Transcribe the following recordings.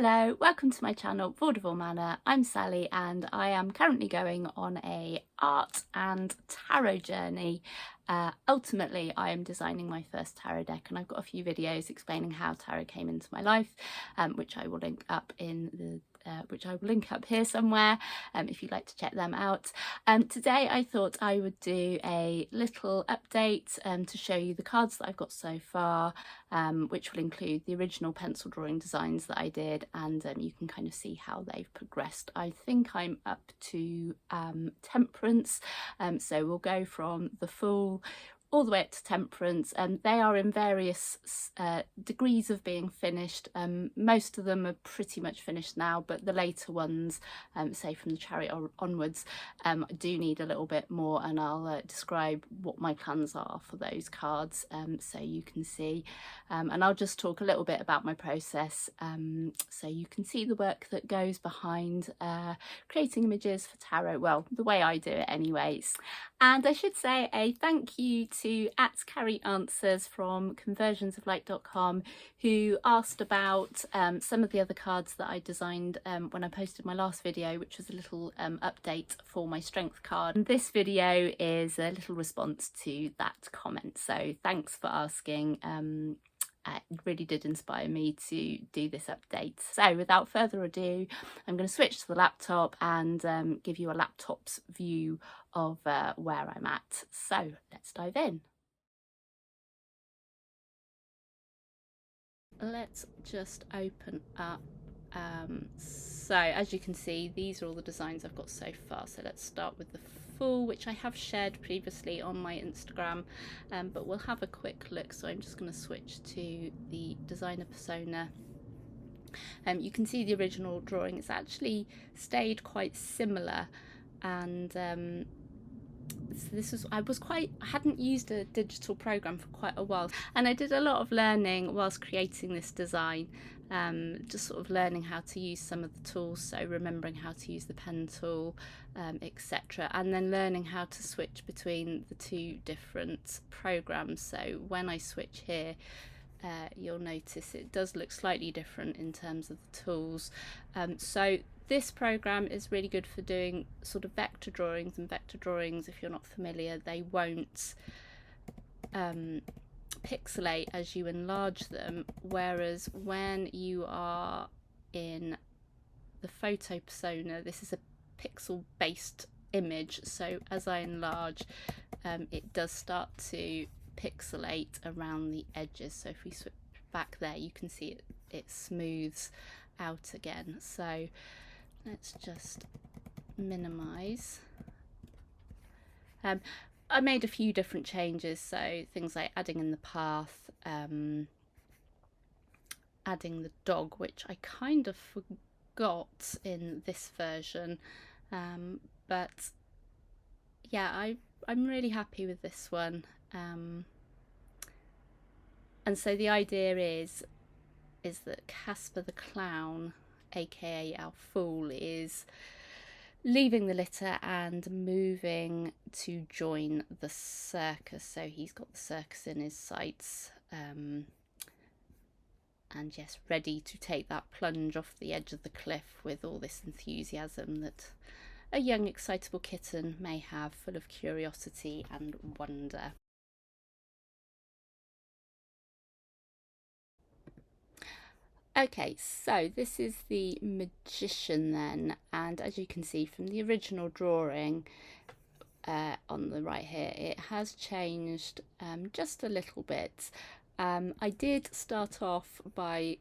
Hello, welcome to my channel Vaudeville Manor. I'm Sally and I am currently going on a art and tarot journey. Ultimately, I am designing my first tarot deck, and I've got a few videos explaining how tarot came into my life, which I will link up here somewhere if you'd like to check them out. Today I thought I would do a little update to show you the cards that I've got so far, which will include the original pencil drawing designs that I did, and you can kind of see how they've progressed. I think I'm up to Temperance, so we'll go from the Fool all the way up to Temperance, and they are in various degrees of being finished. Most of them are pretty much finished now, but the later ones, say from the Chariot onwards, do need a little bit more, and I'll describe what my plans are for those cards so you can see, and I'll just talk a little bit about my process so you can see the work that goes behind creating images for tarot, well, the way I do it anyways. And I should say a thank you to @CarrieAnswers from conversionsoflight.com, who asked about some of the other cards that I designed when I posted my last video, which was a little update for my strength card. And this video is a little response to that comment, so thanks for asking. It really did inspire me to do this update. So without further ado, I'm going to switch to the laptop and give you a laptop's view of where I'm at. So let's dive in. Let's just open up. So as you can see, these are all the designs I've got so far. So let's start with the Fool, which I have shared previously on my Instagram, but we'll have a quick look. So I'm just going to switch to the designer persona. You can see the original drawing. It's actually stayed quite similar, and so this was, I hadn't used a digital program for quite a while, and I did a lot of learning whilst creating this design, just sort of learning how to use some of the tools, so remembering how to use the pen tool, etc., and then learning how to switch between the two different programs. So when I switch here, you'll notice it does look slightly different in terms of the tools. So this program is really good for doing sort of vector drawings, and vector drawings, if you're not familiar, they won't pixelate as you enlarge them, whereas when you are in the photo persona, this is a pixel based image, so as I enlarge, it does start to pixelate around the edges. So if we switch back there, you can see it smooths out again. So let's just minimize. I made a few different changes, so things like adding in the path, adding the dog, which I kind of forgot in this version, but yeah, I'm really happy with this one. And so the idea is that Casper the Clown, aka our Fool, is leaving the litter and moving to join the circus. So he's got the circus in his sights, and yes, ready to take that plunge off the edge of the cliff with all this enthusiasm that a young excitable kitten may have, full of curiosity and wonder. Okay, so this is the Magician then, and as you can see from the original drawing on the right here, it has changed just a little bit. I did start off by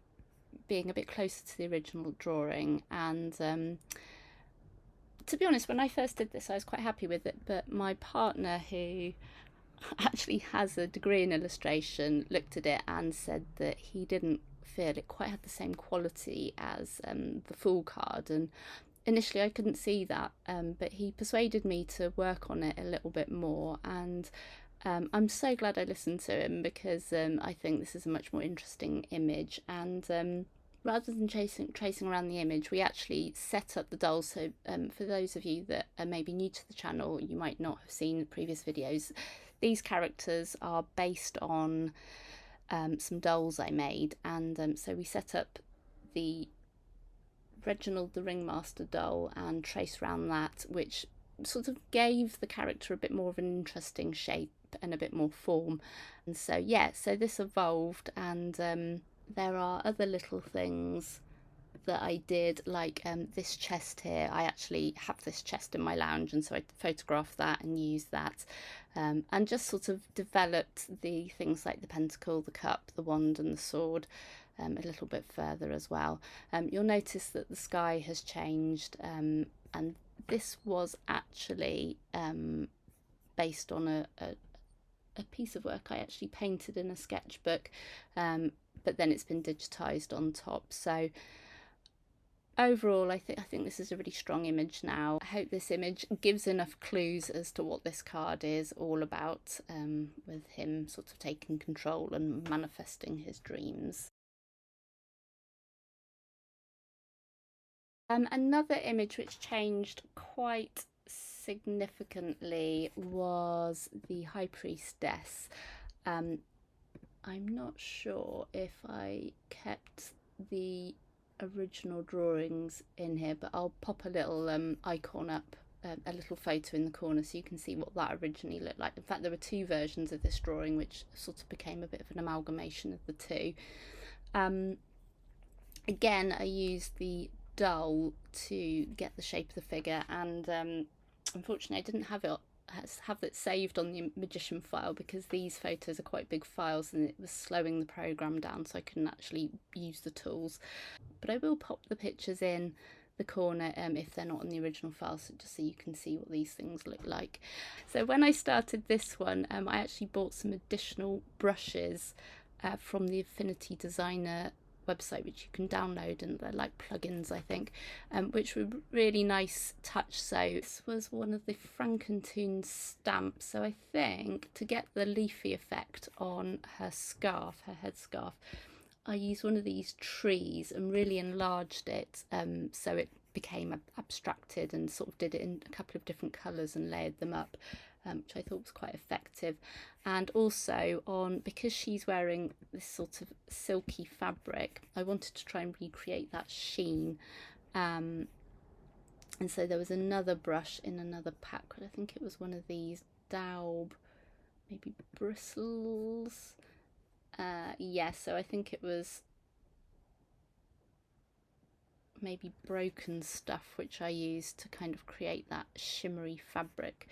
being a bit closer to the original drawing, and to be honest, when I first did this I was quite happy with it, but my partner, who actually has a degree in illustration, looked at it and said that he didn't feel it quite had the same quality as the Fool card, and initially I couldn't see that, but he persuaded me to work on it a little bit more, and I'm so glad I listened to him, because I think this is a much more interesting image, and rather than tracing around the image, we actually set up the dolls. So for those of you that are maybe new to the channel, you might not have seen the previous videos, these characters are based on some dolls I made, and so we set up the Reginald the Ringmaster doll and traced around that, which sort of gave the character a bit more of an interesting shape and a bit more form. And so yeah, so this evolved, and there are other little things that I did, like this chest here. I actually have this chest in my lounge, and so I photographed that and used that, and just sort of developed the things like the pentacle, the cup, the wand and the sword a little bit further as well. You'll notice that the sky has changed, and this was actually based on a piece of work I actually painted in a sketchbook, but then it's been digitized on top. So overall, I think this is a really strong image now. I hope this image gives enough clues as to what this card is all about, with him sort of taking control and manifesting his dreams. Another image which changed quite significantly was the High Priestess. I'm not sure if I kept the original drawings in here, but I'll pop a little icon up, a little photo in the corner, so you can see what that originally looked like. In fact, there were two versions of this drawing, which sort of became a bit of an amalgamation of the two. Again, I used the dull to get the shape of the figure, and unfortunately I didn't have it saved on the magician file, because these photos are quite big files and it was slowing the program down, so I couldn't actually use the tools. But I will pop the pictures in the corner if they're not on the original file, so just so you can see what these things look like. So when I started this one, I actually bought some additional brushes from the Affinity Designer website, which you can download, and they're like plugins, I think, which were really nice touch. So this was one of the Frankentoon stamps. So I think to get the leafy effect on her scarf, her headscarf, I used one of these trees and really enlarged it, so it became abstracted, and sort of did it in a couple of different colours and layered them up, which I thought was quite effective. And also, because she's wearing this sort of silky fabric, I wanted to try and recreate that sheen. And so there was another brush in another pack, I think it was one of these Daub, maybe bristles. Yeah, so I think it was maybe broken stuff, which I used to kind of create that shimmery fabric,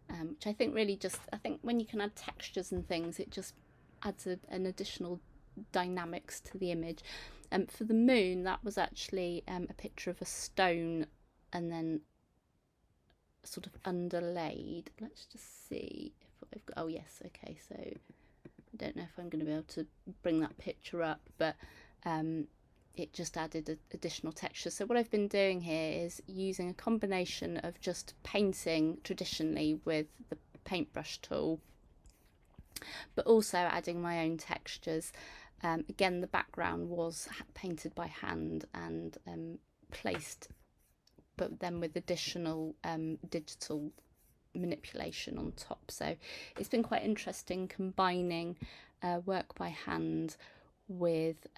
which I think really I think when you can add textures and things, it just adds an additional dynamics to the image. For the moon, that was actually a picture of a stone and then sort of underlaid. Let's just see if I've got, oh yes, okay, so I don't know if I'm going to be able to bring that picture up, but it just added additional texture. So what I've been doing here is using a combination of just painting traditionally with the paintbrush tool, but also adding my own textures. Again, the background was painted by hand and placed, but then with additional digital manipulation on top. So it's been quite interesting combining work by hand with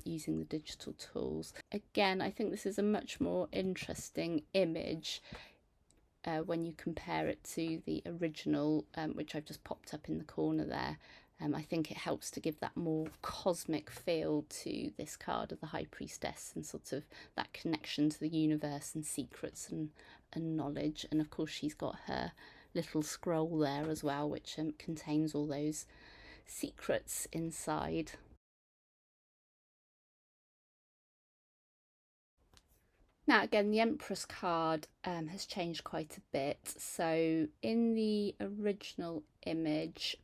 using the digital tools. Again, I think this is a much more interesting image when you compare it to the original, which I've just popped up in the corner there. I think it helps to give that more cosmic feel to this card of the High Priestess, and sort of that connection to the universe and secrets and knowledge. And of course she's got her little scroll there as well, which contains all those secrets inside. Now again, the Empress card has changed quite a bit. So in the original image,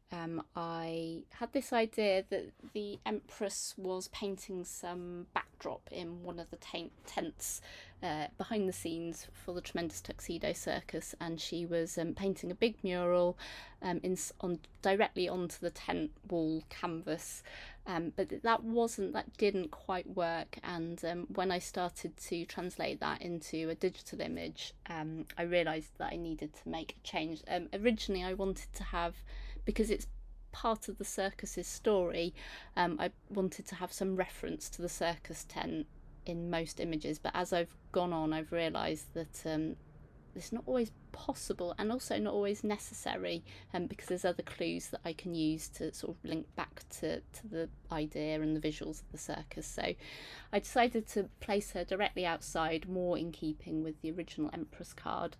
I had this idea that the Empress was painting some backdrop in one of the tents behind the scenes for the Tremendous Tuxedo Circus, and she was painting a big mural directly onto the tent wall canvas. But that didn't quite work, and when I started to translate that into a digital image, I realised that I needed to make a change. Originally I wanted to have, because it's part of the circus's story, I wanted to have some reference to the circus tent in most images, but as I've gone on, I've realised that it's not always possible, and also not always necessary, because there's other clues that I can use to sort of link back to the idea and the visuals of the circus. So I decided to place her directly outside, more in keeping with the original Empress card.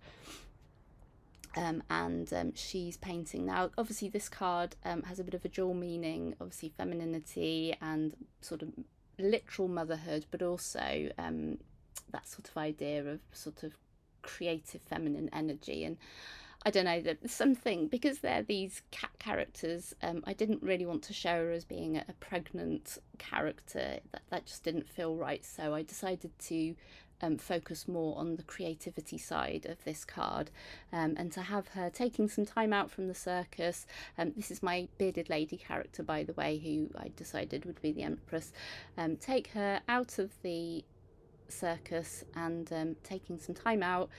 And she's painting. Now obviously this card has a bit of a dual meaning, obviously femininity and sort of literal motherhood, but also that sort of idea of sort of creative feminine energy. And I don't know, that something, because they're these cat characters, I didn't really want to show her as being a pregnant character. That just didn't feel right, so I decided to focus more on the creativity side of this card, and to have her taking some time out from the circus. This is my bearded lady character, by the way, who I decided would be the Empress. Take her out of the circus and taking some time out,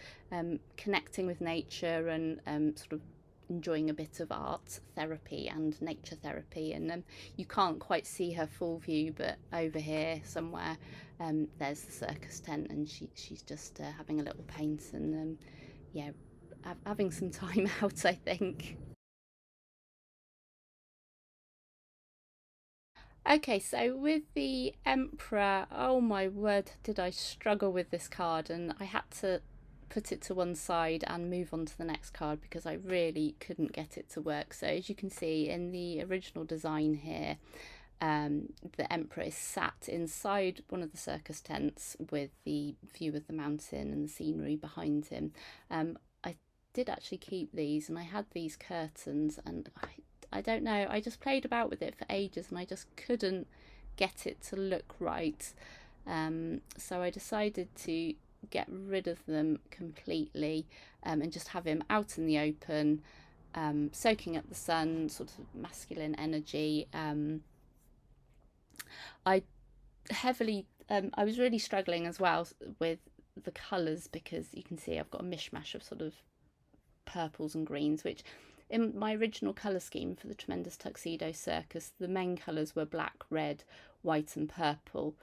connecting with nature, and sort of enjoying a bit of art therapy and nature therapy. And you can't quite see her full view, but over here somewhere there's the circus tent, and she's just having a little paint and yeah, having some time out, I think. Okay, so with the Emperor, oh my word, did I struggle with this card, and I had to put it to one side and move on to the next card because I really couldn't get it to work. So as you can see in the original design here, the Emperor is sat inside one of the circus tents with the view of the mountain and the scenery behind him. I did actually keep these, and I had these curtains, and I don't know, I just played about with it for ages and I just couldn't get it to look right. So I decided to get rid of them completely, and just have him out in the open, soaking up the sun, sort of masculine energy. I I was really struggling as well with the colours, because you can see I've got a mishmash of sort of purples and greens, which in my original colour scheme for the Tremendous Tuxedo Circus, the main colours were black, red, white and purple,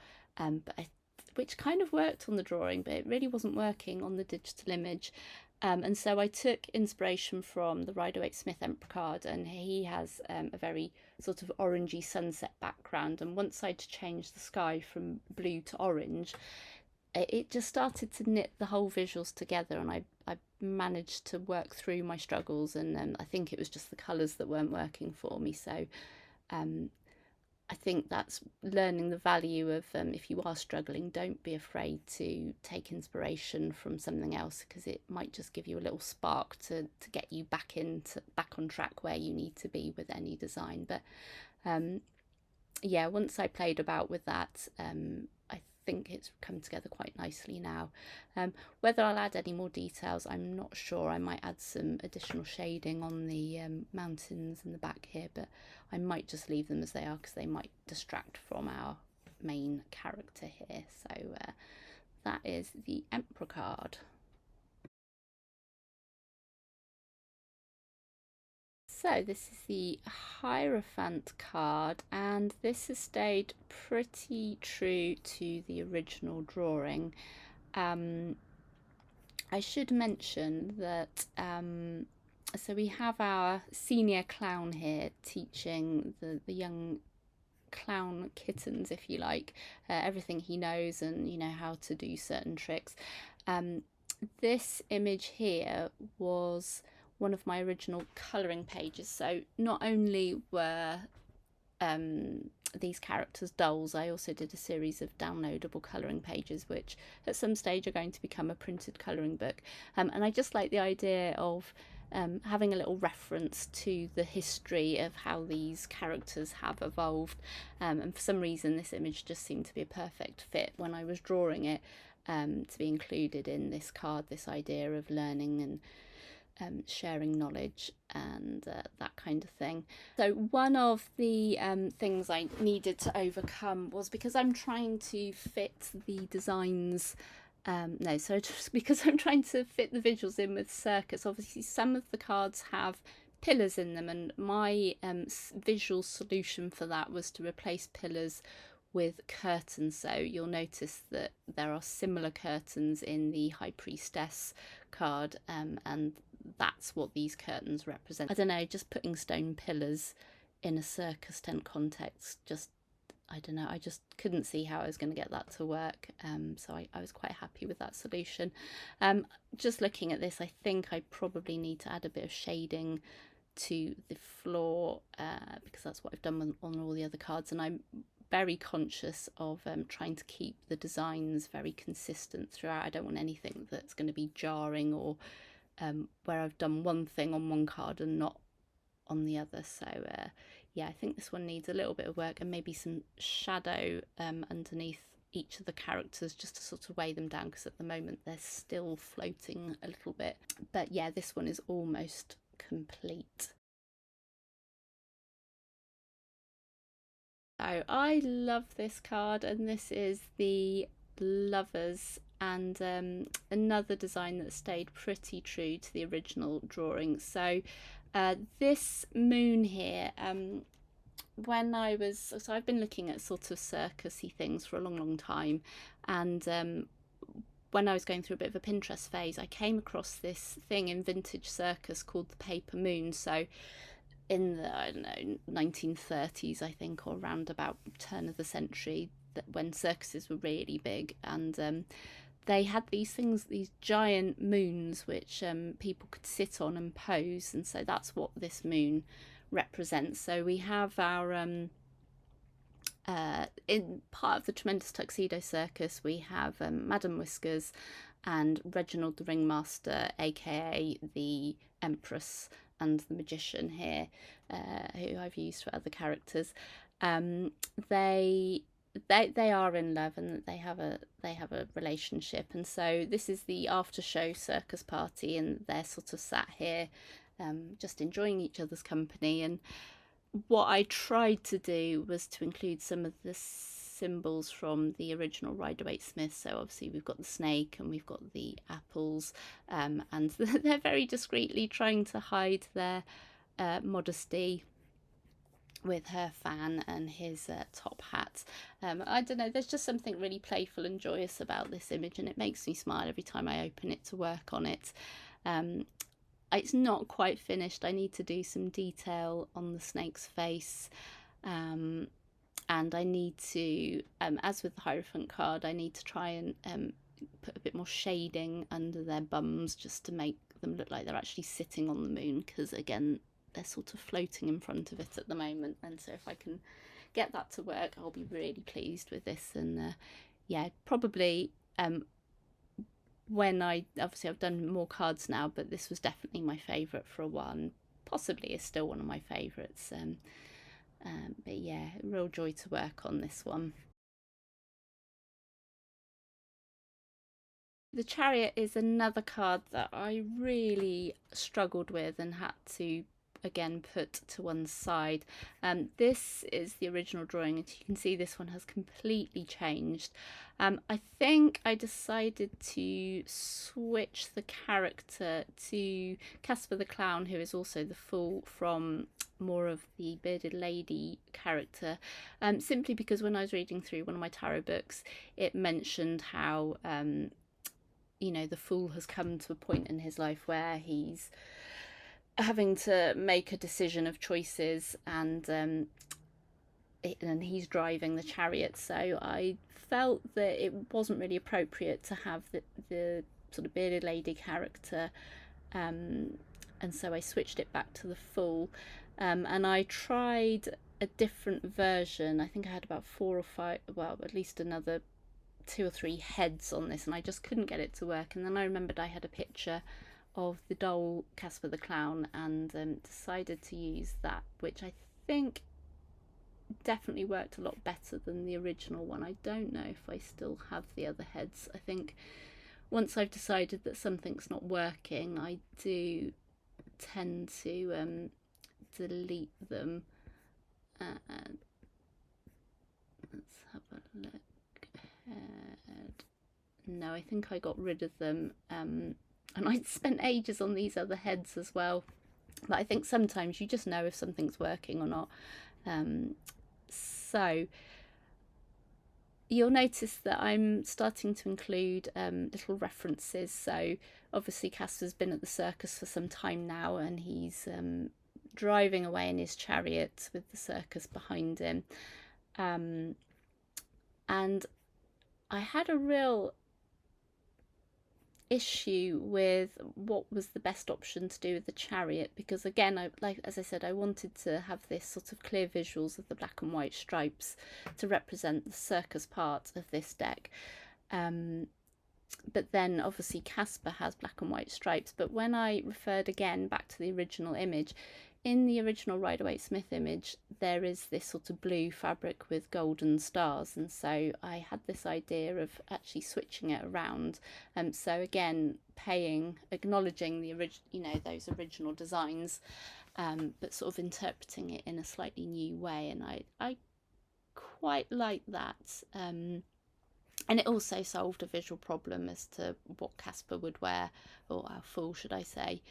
which kind of worked on the drawing, but it really wasn't working on the digital image. And so I took inspiration from the Rider-Waite-Smith Emperor card, and he has a very sort of orangey sunset background, and once I'd changed the sky from blue to orange, it just started to knit the whole visuals together, and I managed to work through my struggles, and I think it was just the colours that weren't working for me. So I think that's learning the value of, if you are struggling, don't be afraid to take inspiration from something else, because it might just give you a little spark to get you back on track where you need to be with any design. But yeah, once I played about with that, I think it's come together quite nicely now. Whether I'll add any more details, I'm not sure. I might add some additional shading on the mountains in the back here, but I might just leave them as they are because they might distract from our main character here. So that is the Emperor card. So this is the Hierophant card, and this has stayed pretty true to the original drawing. I should mention that so we have our senior clown here teaching the young clown kittens, if you like, everything he knows, and you know how to do certain tricks. This image here was one of my original colouring pages, so not only were these characters dolls, I also did a series of downloadable colouring pages, which at some stage are going to become a printed colouring book. And I just like the idea of having a little reference to the history of how these characters have evolved, and for some reason this image just seemed to be a perfect fit when I was drawing it, to be included in this card, this idea of learning and sharing knowledge and that kind of thing. So one of the things I needed to overcome was, because I'm trying to fit the designs just because I'm trying to fit the visuals in with circus, obviously some of the cards have pillars in them, and my visual solution for that was to replace pillars with curtains. So you'll notice that there are similar curtains in the High Priestess card, and that's what these curtains represent. I don't know, just putting stone pillars in a circus tent context, just, I don't know, I just couldn't see how I was going to get that to work, so I was quite happy with that solution. Just looking at this, I think I probably need to add a bit of shading to the floor, because that's what I've done on all the other cards, and I'm very conscious of trying to keep the designs very consistent throughout. I don't want anything that's going to be jarring, or where I've done one thing on one card and not on the other. So yeah, I think this one needs a little bit of work, and maybe some shadow underneath each of the characters, just to sort of weigh them down, because at the moment they're still floating a little bit. But yeah, this one is almost complete. So I love this card, and this is the Lovers, and another design that stayed pretty true to the original drawing. So this moon here, when I've been looking at sort of circusy things for a long time, and when I was going through a bit of a Pinterest phase, I came across this thing in vintage circus called the paper moon. So in the, I don't know, 1930s, I think, or around about turn of the century, that when circuses were really big, and they had these things, these giant moons, which people could sit on and pose, and so that's what this moon represents. So we have our in part of the Tremendous Tuxedo Circus, we have Madam Whiskers and Reginald the Ringmaster, aka the Empress, and the Magician here, who I've used for other characters. They are in love, and they have a relationship, and so this is the after show circus party, and they're sort of sat here just enjoying each other's company. And what I tried to do was to include some of the symbols from the original Rider-Waite-Smith. So obviously we've got the snake and we've got the apples, and they're very discreetly trying to hide their modesty with her fan and his top hat. I don't know, there's just something really playful and joyous about this image, and it makes me smile every time I open it to work on it. It's not quite finished. I need to do some detail on the snake's face, and I need to, as with the Hierophant card, I need to try and put a bit more shading under their bums, just to make them look like they're actually sitting on the moon, because again, they're sort of floating in front of it at the moment. And so if I can get that to work, I'll be really pleased with this. And yeah, probably when obviously I've done more cards now, but this was definitely my favourite for a while, and possibly is still one of my favourites. But yeah, real joy to work on this one. The Chariot is another card that I really struggled with and had to again put to one side. This is the original drawing, and you can see this one has completely changed. I think I decided to switch the character to Casper the Clown, who is also the Fool from more of the Bearded Lady character, simply because when I was reading through one of my tarot books, it mentioned how you know, the Fool has come to a point in his life where he's having to make a decision of choices, and he's driving the chariot. So I felt that it wasn't really appropriate to have the sort of Bearded Lady character, and so I switched it back to the Fool, and I tried a different version. I think I had about 4 or 5, well, at least another 2 or 3 heads on this, and I just couldn't get it to work. And then I remembered I had a picture of the doll Casper the Clown, and decided to use that, which I think definitely worked a lot better than the original one. I don't know if I still have the other heads. I think once I've decided that something's not working, I do tend to delete them. Let's have a look. No, I think I got rid of them, and I spent ages on these other heads as well, but I think sometimes you just know if something's working or not. So you'll notice that I'm starting to include little references. So obviously Casper's been at the circus for some time now, and he's driving away in his chariot with the circus behind him. And I had a real issue with what was the best option to do with the chariot, because again, as I said, I wanted to have this sort of clear visuals of the black and white stripes to represent the circus part of this deck. But then obviously Casper has black and white stripes, but when I referred again back to the original image, in the original Rider-Waite-Smith image, there is this sort of blue fabric with golden stars, and so I had this idea of actually switching it around. So again, acknowledging the those original designs, but sort of interpreting it in a slightly new way, and I quite like that. And it also solved a visual problem as to what Casper would wear, or our fool, should I say.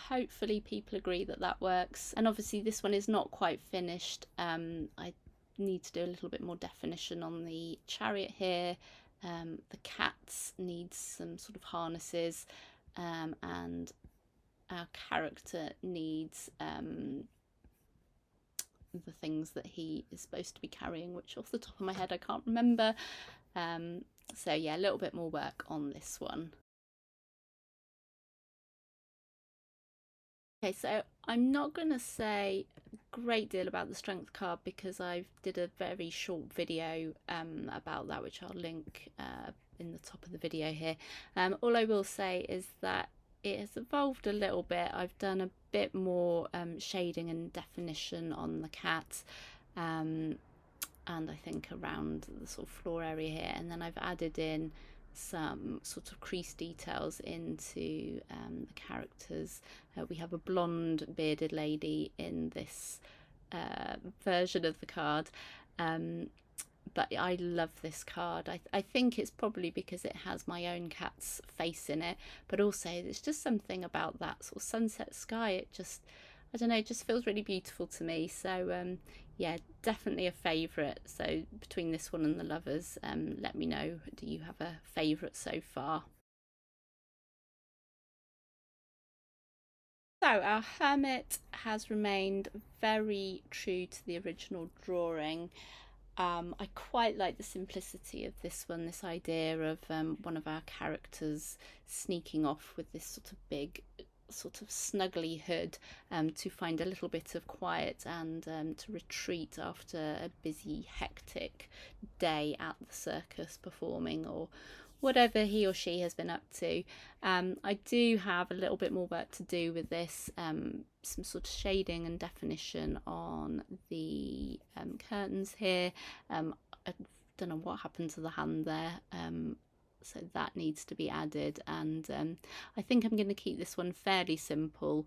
Hopefully people agree that that works. And obviously this one is not quite finished. I need to do a little bit more definition on the chariot here. The cats need some sort of harnesses, and our character needs the things that he is supposed to be carrying, which off the top of my head I can't remember. So yeah, a little bit more work on this one. Okay, so I'm not going to say a great deal about the strength card because I did a very short video about that, which I'll link in the top of the video here. All I will say is that it has evolved a little bit. I've done a bit more shading and definition on the cat, and I think around the sort of floor area here, and then I've added in some sort of crease details into the characters. We have a blonde bearded lady in this version of the card, but I love this card. I think it's probably because it has my own cat's face in it, but also there's just something about that sort of sunset sky. It just, I don't know, it just feels really beautiful to me. So yeah, definitely a favourite. So between this one and the Lovers, let me know, do you have a favourite so far? So our Hermit has remained very true to the original drawing. I quite like the simplicity of this one, this idea of one of our characters sneaking off with this sort of big, sort of snuggly hood to find a little bit of quiet and to retreat after a busy, hectic day at the circus performing, or whatever he or she has been up to. I do have a little bit more work to do with this, some sort of shading and definition on the curtains here. I don't know what happened to the hand there, so that needs to be added, and I think I'm going to keep this one fairly simple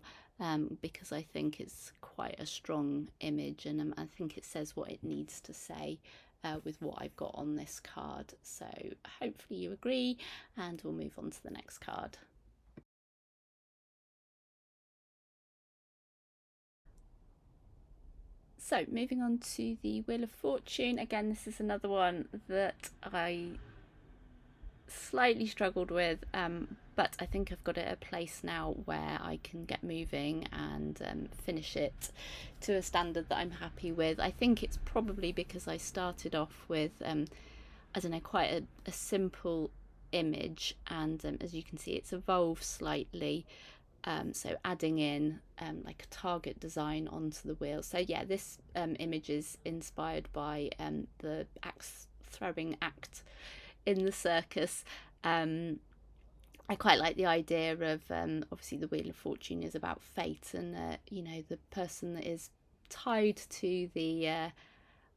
because I think it's quite a strong image, and I think it says what it needs to say with what I've got on this card. So hopefully you agree, and we'll move on to the next card. So moving on to the Wheel of Fortune. Again, this is another one that I slightly struggled with, but I think I've got it at a place now where I can get moving and finish it to a standard that I'm happy with. I think it's probably because I started off with I don't know, quite a simple image, and as you can see it's evolved slightly, so adding in like a target design onto the wheel. So yeah, this image is inspired by the axe throwing act in the circus. I quite like the idea of obviously the Wheel of Fortune is about fate, and you know, the person that is tied to the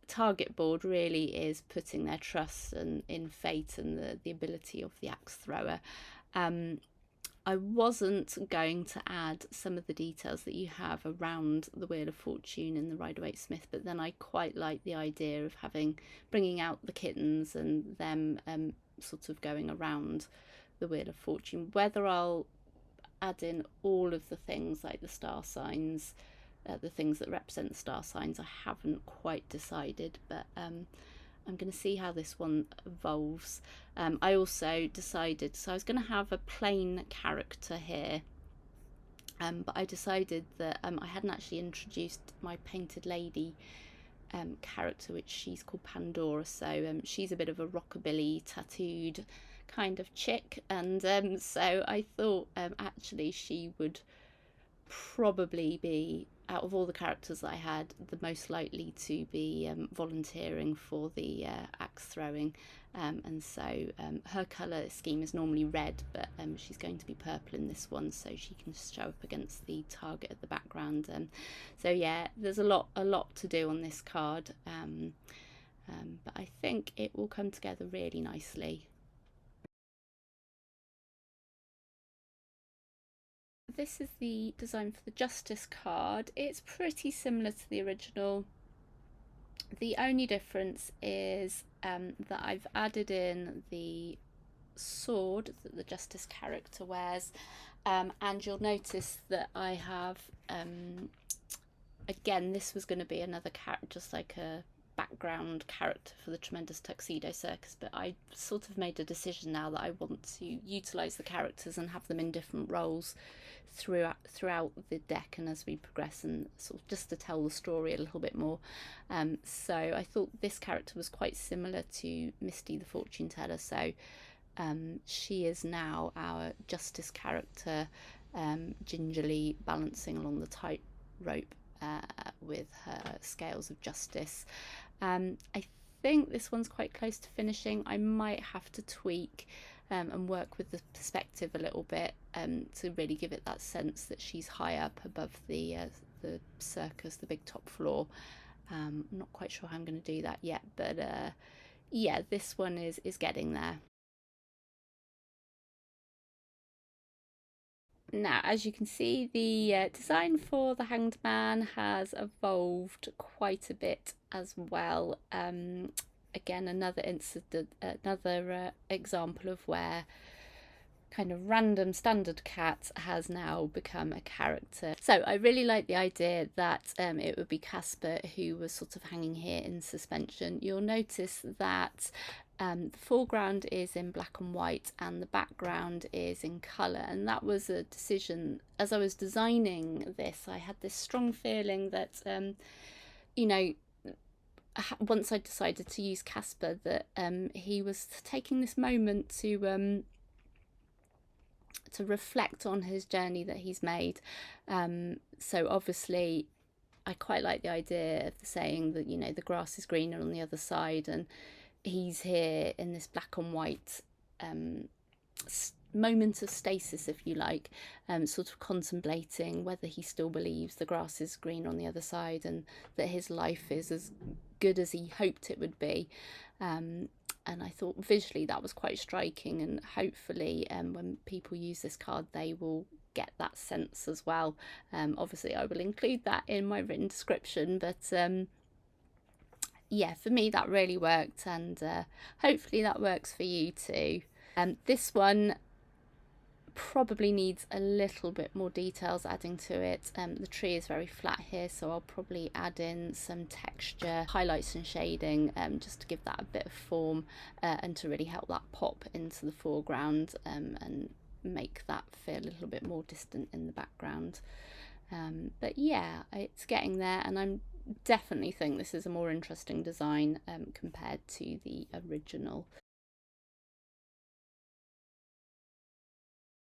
target board really is putting their trust in fate and the ability of the axe thrower. I wasn't going to add some of the details that you have around the Wheel of Fortune in the Rider-Waite-Smith, but then I quite like the idea of bringing out the kittens and them sort of going around the Wheel of Fortune. Whether I'll add in all of the things like the star signs, the things that represent the star signs, I haven't quite decided, but I'm going to see how this one evolves. I also decided, so I was going to have a plain character here, but I decided that I hadn't actually introduced my painted lady character, which she's called Pandora. So she's a bit of a rockabilly tattooed kind of chick, and so I thought actually she would probably be, out of all the characters that I had, the most likely to be volunteering for the axe throwing. And so her colour scheme is normally red, but she's going to be purple in this one, so she can show up against the target at the background. So yeah, there's a lot to do on this card, but I think it will come together really nicely. This is the design for the Justice card. It's pretty similar to the original. The only difference is that I've added in the sword that the Justice character wears, and you'll notice that I have, again, this was going to be another character, just like a background character for the Tremendous Tuxedo Circus, but I sort of made a decision now that I want to utilise the characters and have them in different roles throughout the deck and as we progress, and sort of just to tell the story a little bit more. So I thought this character was quite similar to Misty the Fortune Teller, so she is now our Justice character, gingerly balancing along the tightrope with her scales of justice. I think this one's quite close to finishing. I might have to tweak and work with the perspective a little bit to really give it that sense that she's high up above the circus, the big top floor. I'm not quite sure how I'm going to do that yet, but yeah, this one is getting there. Now, as you can see, the design for the Hanged Man has evolved quite a bit as well. Again, another example of where kind of random standard cat has now become a character. So I really like the idea that it would be Casper who was sort of hanging here in suspension. You'll notice that the foreground is in black and white and the background is in colour, and that was a decision. As I was designing this, I had this strong feeling that you know, once I decided to use Casper, that he was taking this moment to reflect on his journey that he's made. So obviously I quite like the idea of the saying that, you know, the grass is greener on the other side, and he's here in this black and white moment of stasis, if you like, sort of contemplating whether he still believes the grass is green on the other side and that his life is as good as he hoped it would be. And I thought visually that was quite striking, and hopefully when people use this card they will get that sense as well. Obviously I will include that in my written description, but yeah, for me that really worked, and hopefully that works for you too. This one probably needs a little bit more details adding to it. The tree is very flat here, so I'll probably add in some texture, highlights and shading, just to give that a bit of form and to really help that pop into the foreground and make that feel a little bit more distant in the background. But yeah, it's getting there, and I definitely think this is a more interesting design compared to the original.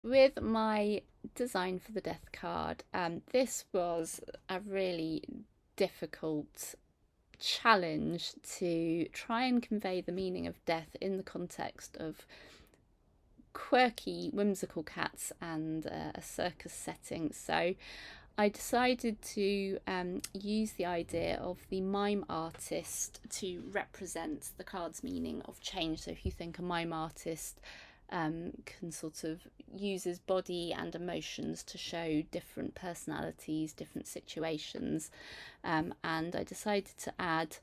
With my design for the death card, this was a really difficult challenge to try and convey the meaning of death in the context of quirky, whimsical cats and a circus setting. So I decided to use the idea of the mime artist to represent the card's meaning of change. So if you think a mime artist can sort of use his body and emotions to show different personalities, different situations, and I decided to add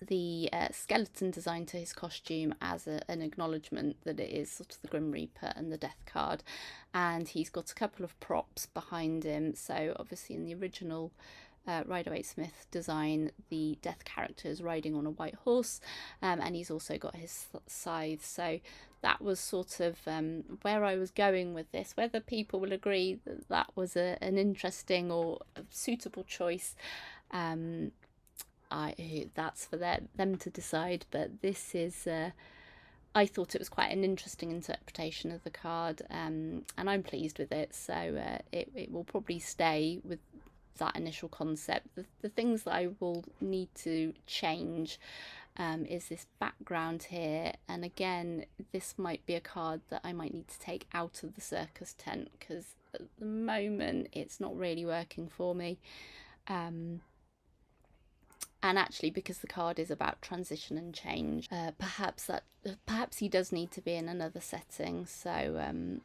the skeleton design to his costume as an acknowledgement that it is sort of the Grim Reaper and the Death card. And he's got a couple of props behind him. So obviously in the original Rider-Waite-Smith design, the death character is riding on a white horse, and he's also got his scythe. So that was sort of where I was going with this. Whether people will agree that that was an interesting or a suitable choice, that's for them to decide. But this is I thought it was quite an interesting interpretation of the card, and I'm pleased with it. So it will probably stay with that initial concept. The things that I will need to change is this background here, and again this might be a card that I might need to take out of the circus tent, because at the moment it's not really working for me. And actually, because the card is about transition and change, perhaps he does need to be in another setting. So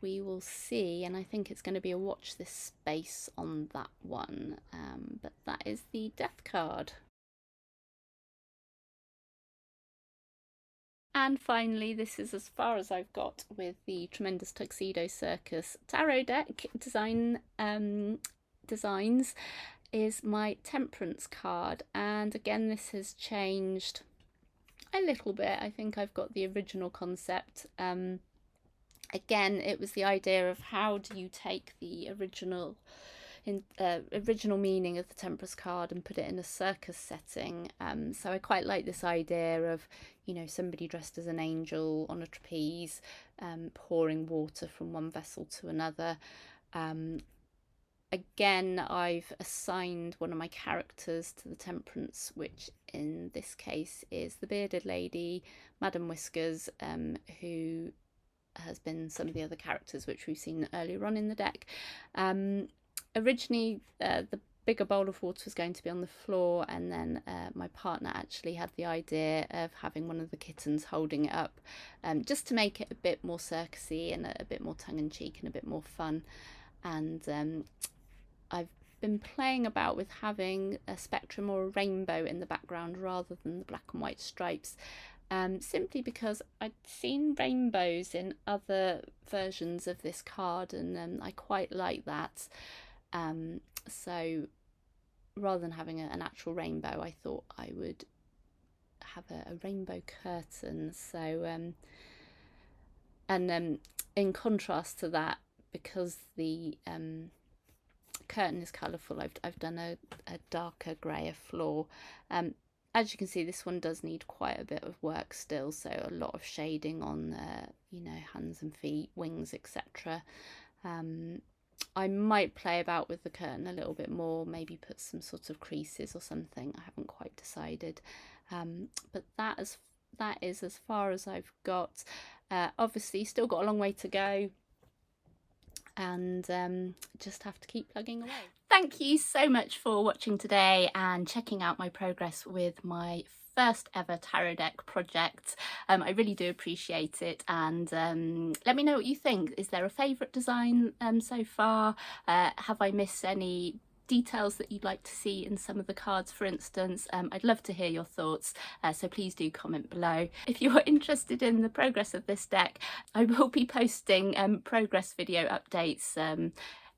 we will see, and I think it's going to be a watch this space on that one. But that is the death card. And finally, this is as far as I've got with the Tremendous Tuxedo Circus tarot deck designs, is my Temperance card. And again, this has changed a little bit. I think I've got the original concept. Again, it was the idea of how do you take the original meaning of the Temperance card and put it in a circus setting. So I quite like this idea of, you know, somebody dressed as an angel on a trapeze, pouring water from one vessel to another. Again, I've assigned one of my characters to the Temperance, which in this case is the bearded lady, Madam Whiskers, who has been some of the other characters which we've seen earlier on in the deck. Originally, the bigger bowl of water was going to be on the floor, and then my partner actually had the idea of having one of the kittens holding it up, just to make it a bit more circusy and a bit more tongue-in-cheek and a bit more fun. And I've been playing about with having a spectrum or a rainbow in the background rather than the black and white stripes. Simply because I'd seen rainbows in other versions of this card, and I quite like that. So rather than having an actual rainbow, I thought I would have a rainbow curtain. So and in contrast to that, because the curtain is colourful, I've done a darker greyer floor. As you can see, this one does need quite a bit of work still, so a lot of shading on, you know, hands and feet, wings, etc. I might play about with the curtain a little bit more, maybe put some sort of creases or something. I haven't quite decided. But that is as far as I've got. Obviously, still got a long way to go, and just have to keep plugging away. Thank you so much for watching today and checking out my progress with my first ever tarot deck project. I really do appreciate it, and let me know what you think. Is there a favourite design so far? Have I missed any details that you'd like to see in some of the cards, for instance? I'd love to hear your thoughts, so please do comment below. If you're interested in the progress of this deck, I will be posting progress video updates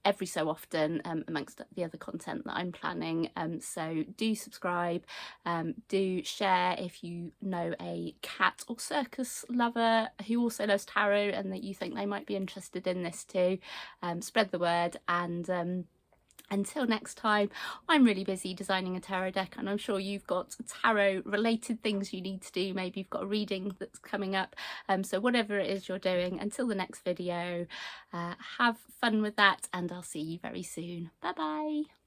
every so often, amongst the other content that I'm planning. So do subscribe, do share if you know a cat or circus lover who also loves tarot and that you think they might be interested in this too. Spread the word, and until next time, I'm really busy designing a tarot deck, and I'm sure you've got tarot related things you need to do. Maybe you've got a reading that's coming up. So whatever it is you're doing, until the next video, have fun with that, and I'll see you very soon. Bye bye.